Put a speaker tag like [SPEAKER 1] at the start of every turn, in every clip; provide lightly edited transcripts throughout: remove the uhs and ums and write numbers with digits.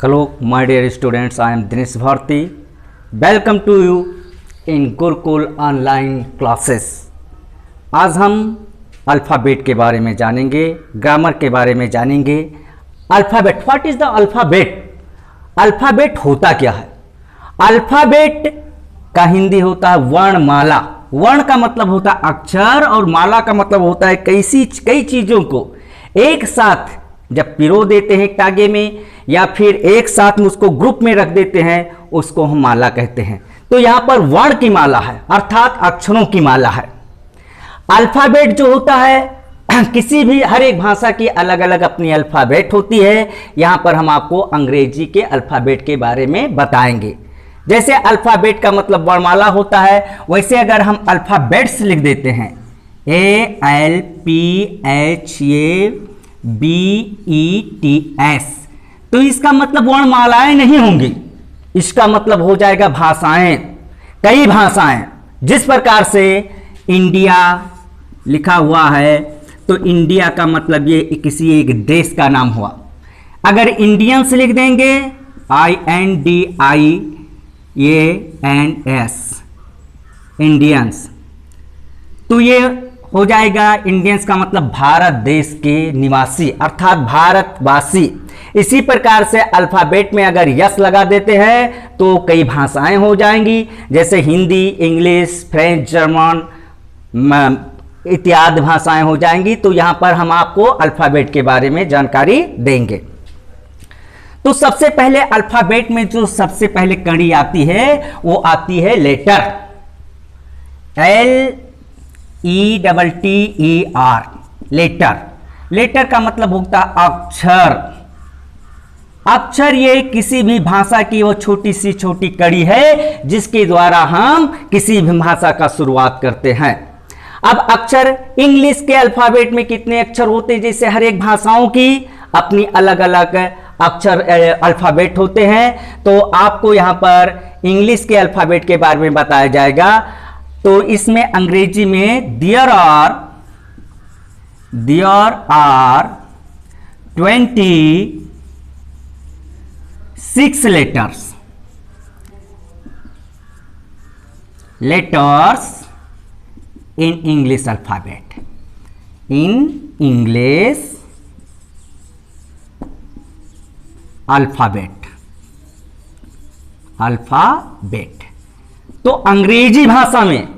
[SPEAKER 1] Hello, my dear students. I am Dinesh Bharti. Welcome to you in Gurukul online classes. आज हम alphabet के बारे में जानेंगे, ग्रामर के बारे में जानेंगे। Alphabet, what is the alphabet? Alphabet होता क्या है? अल्फ़ाबेट का हिंदी होता है वर्णमाला। वर्ण का मतलब होता है अक्षर और माला का मतलब होता है कई चीज़ों को एक साथ जब पिरो देते हैं तागे में या फिर एक साथ में उसको ग्रुप में रख देते हैं, उसको हम माला कहते हैं। तो यहां पर वर्ण की माला है, अर्थात अक्षरों की माला है। अल्फ़ाबेट जो होता है किसी भी हर एक भाषा की अलग अलग अपनी अल्फ़ाबेट होती है। यहां पर हम आपको अंग्रेजी के अल्फ़ाबेट के बारे में बताएंगे। जैसे अल्फ़ाबेट का मतलब वर्णमाला होता है, वैसे अगर हम अल्फ़ाबेट्स लिख देते हैं ALPHABETS, तो इसका मतलब वर्णमालाएं नहीं होंगी, इसका मतलब हो जाएगा भाषाएं, कई भाषाएं। जिस प्रकार से इंडिया लिखा हुआ है तो इंडिया का मतलब ये किसी एक देश का नाम हुआ। अगर इंडियंस लिख देंगे INDIANS, इंडियंस, तो ये हो जाएगा इंडियंस का मतलब भारत देश के निवासी अर्थात भारतवासी। इसी प्रकार से अल्फ़ाबेट में अगर यस लगा देते हैं तो कई भाषाएं हो जाएंगी, जैसे हिंदी, इंग्लिश, फ्रेंच, जर्मन इत्यादि भाषाएं हो जाएंगी। तो यहां पर हम आपको अल्फ़ाबेट के बारे में जानकारी देंगे। तो सबसे पहले अल्फ़ाबेट में जो सबसे पहले कड़ी आती है वो आती है लेटर, LETTER, लेटर। लेटर का मतलब होता है अक्षर। अक्षर ये किसी भी भाषा की वो छोटी सी छोटी कड़ी है जिसके द्वारा हम किसी भी भाषा का शुरुआत करते हैं। अब अक्षर, इंग्लिश के अल्फ़ाबेट में कितने अक्षर होते हैं? जैसे हर एक भाषाओं की अपनी अलग अलग अक्षर अल्फ़ाबेट होते हैं। तो आपको यहाँ पर इंग्लिश के अल्फ़ाबेट के बारे में बताया जाएगा। तो इसमें अंग्रेजी में there are 26 letters in English alphabet. In English alphabet. तो अंग्रेजी भाषा में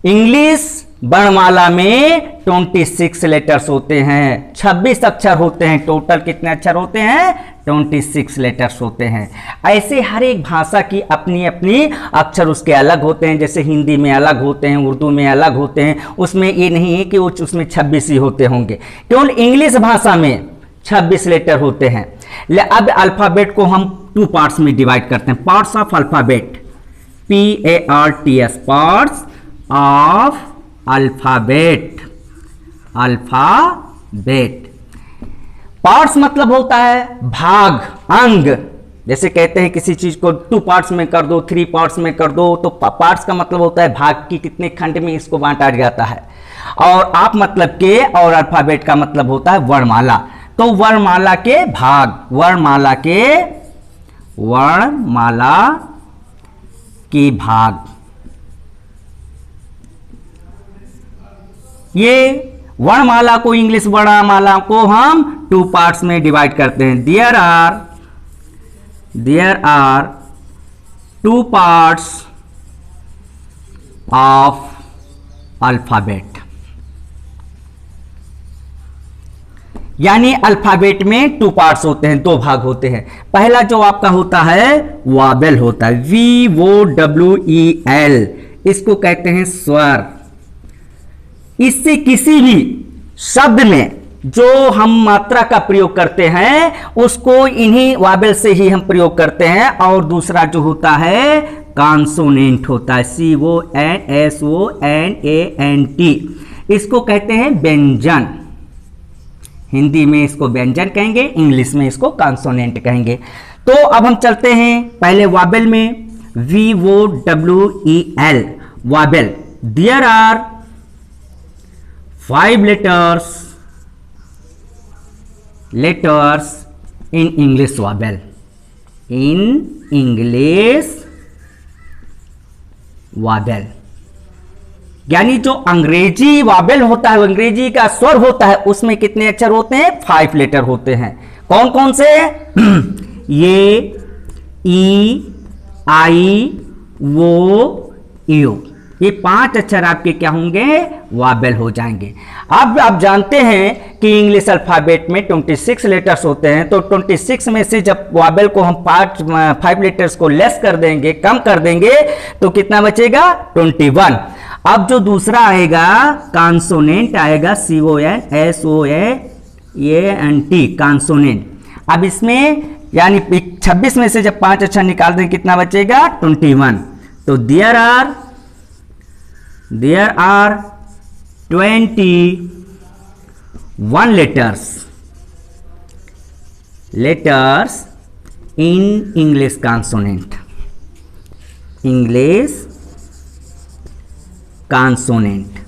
[SPEAKER 1] इंग्लिश वर्णमाला में 26 लेटर्स होते हैं, 26 अक्षर होते हैं। टोटल कितने अक्षर होते हैं? 26 लेटर्स होते हैं। ऐसे हर एक भाषा की अपनी अपनी अक्षर उसके अलग होते हैं। जैसे हिंदी में अलग होते हैं, उर्दू में अलग होते हैं। उसमें ये नहीं है कि उसमें 26 ही होते होंगे, केवल इंग्लिश भाषा में 26 लेटर होते हैं। अब अल्फ़ाबेट को हम 2 पार्ट्स में डिवाइड करते हैं। Parts of alphabet, PARTS, parts of alphabet. Alphabet parts मतलब होता है भाग, अंग। जैसे कहते हैं किसी चीज को 2 पार्ट्स में कर दो, 3 पार्ट्स में कर दो, तो पार्ट्स का मतलब होता है भाग की कितने खंड में इसको बांटा जाता है। और आप मतलब के और अल्फ़ाबेट का मतलब होता है वर्णमाला। तो वर्णमाला के भाग, वर्णमाला के भाग, ये वर्णमाला को, इंग्लिश वर्णमाला को हम 2 पार्ट्स में डिवाइड करते हैं। There are 2 parts of alphabet, यानी अल्फ़ाबेट में 2 पार्ट्स होते हैं, 2 भाग होते हैं। पहला जो आपका होता है वॉवेल होता है, VOWEL, इसको कहते हैं स्वर। इससे किसी भी शब्द में जो हम मात्रा का प्रयोग करते हैं उसको इन्हीं वॉवेल से ही हम प्रयोग करते हैं। और दूसरा जो होता है कॉन्सोनेंट होता है, CONSONANT, इसको कहते हैं व्यंजन। हिंदी में इसको व्यंजन कहेंगे, इंग्लिश में इसको कॉन्सोनेंट कहेंगे। तो अब हम चलते हैं पहले वॉवेल में, VOWEL, vowel. There are 5 letters in English vowel. In English vowel. यानी जो अंग्रेजी वावेल होता है, अंग्रेजी का स्वर होता है, उसमें कितने अक्षर होते हैं? 5 लेटर होते हैं। कौन कौन से? ये, ई, आई, वो, यू, ये 5 अक्षर आपके क्या होंगे? वावेल हो जाएंगे। अब आप जानते हैं कि इंग्लिश अल्फाबेट में 26 लेटर्स होते हैं, तो 26 में से जब वावेल को हम 5 लेटर्स को लेस कर देंगे, कम कर देंगे, तो कितना बचेगा? 21। अब जो दूसरा आएगा कॉन्सोनेंट आएगा, CONSONANT, कॉन्सोनेंट। अब इसमें यानी 26 में से जब 5 अक्षर निकाल दें, कितना बचेगा? 21। तो there are 21 letters in English consonant, English consonant।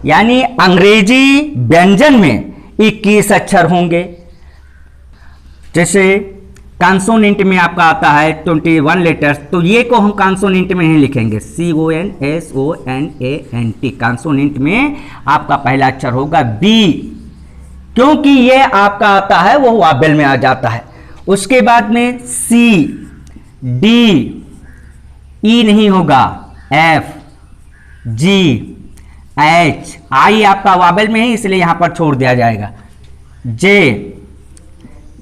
[SPEAKER 1] यानी अंग्रेजी व्यंजन में 21 अक्षर होंगे। जैसे कॉन्सोनेंट में आपका आता है 21 लेटर्स, तो ये को हम कॉन्सोनेंट में ही लिखेंगे, CONSONANT। कॉन्सोनेंट में आपका पहला अक्षर होगा बी, क्योंकि ये आपका आता है वो वावेल में आ जाता है। उसके बाद में सी, डी, ई नहीं होगा, एफ, जी, एच, आई आपका वावेल में है इसलिए यहां पर छोड़ दिया जाएगा, जे,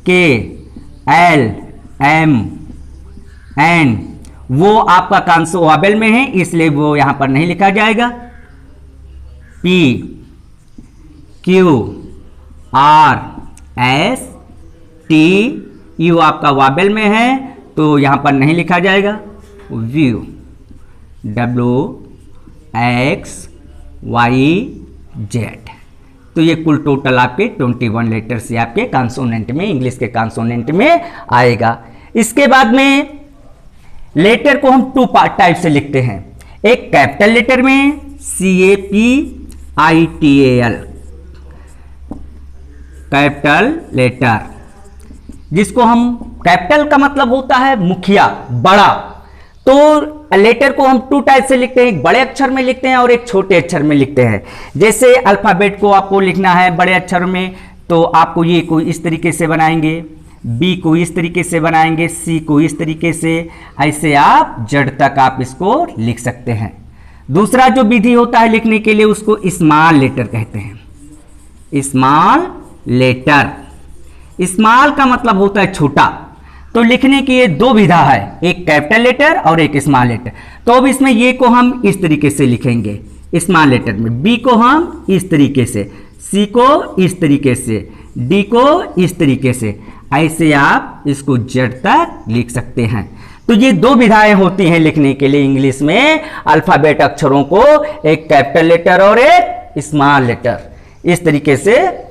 [SPEAKER 1] के, एल, एम, एन, वो आपका कांसो वावेल में है इसलिए वो यहां पर नहीं लिखा जाएगा, P, Q, R, S, T, U आपका वावेल में है तो यहां पर नहीं लिखा जाएगा, V, W, X, Y, Z. तो ये कुल टोटल आपके 21 लेटर्स ये आपके कॉन्सोनेंट में, इंग्लिश के कॉन्सोनेंट में आएगा। इसके बाद में लेटर को हम 2 टाइप से लिखते हैं। एक कैपिटल लेटर में CAPITAL, कैपिटल लेटर, जिसको हम, कैपिटल का मतलब होता है मुखिया, बड़ा। तो लेटर को हम 2 टाइप से लिखते हैं, एक बड़े अक्षर में लिखते हैं और एक छोटे अक्षर में लिखते हैं। जैसे अल्फाबेट को आपको लिखना है बड़े अक्षर में, तो आपको ये को इस तरीके से बनाएंगे, बी को इस तरीके से बनाएंगे, सी को इस तरीके से, ऐसे आप जेड तक आप इसको लिख सकते हैं। दूसरा जो विधि होता है लिखने के लिए उसको स्मॉल लेटर कहते हैं। स्मॉल लेटर, स्मॉल का मतलब होता है छोटा। तो लिखने की ये 2 विधा है, एक कैपिटल लेटर और एक स्मॉल लेटर। तो अब इसमें ये को हम इस तरीके से लिखेंगे स्मॉल लेटर में, बी को हम इस तरीके से, सी को इस तरीके से, डी को इस तरीके से, ऐसे आप इसको जेड तक लिख सकते हैं। तो ये 2 विधाएं होती हैं लिखने के लिए इंग्लिश में अल्फाबेट अक्षरों को, एक कैपिटल लेटर और एक स्मॉल लेटर, इस तरीके से।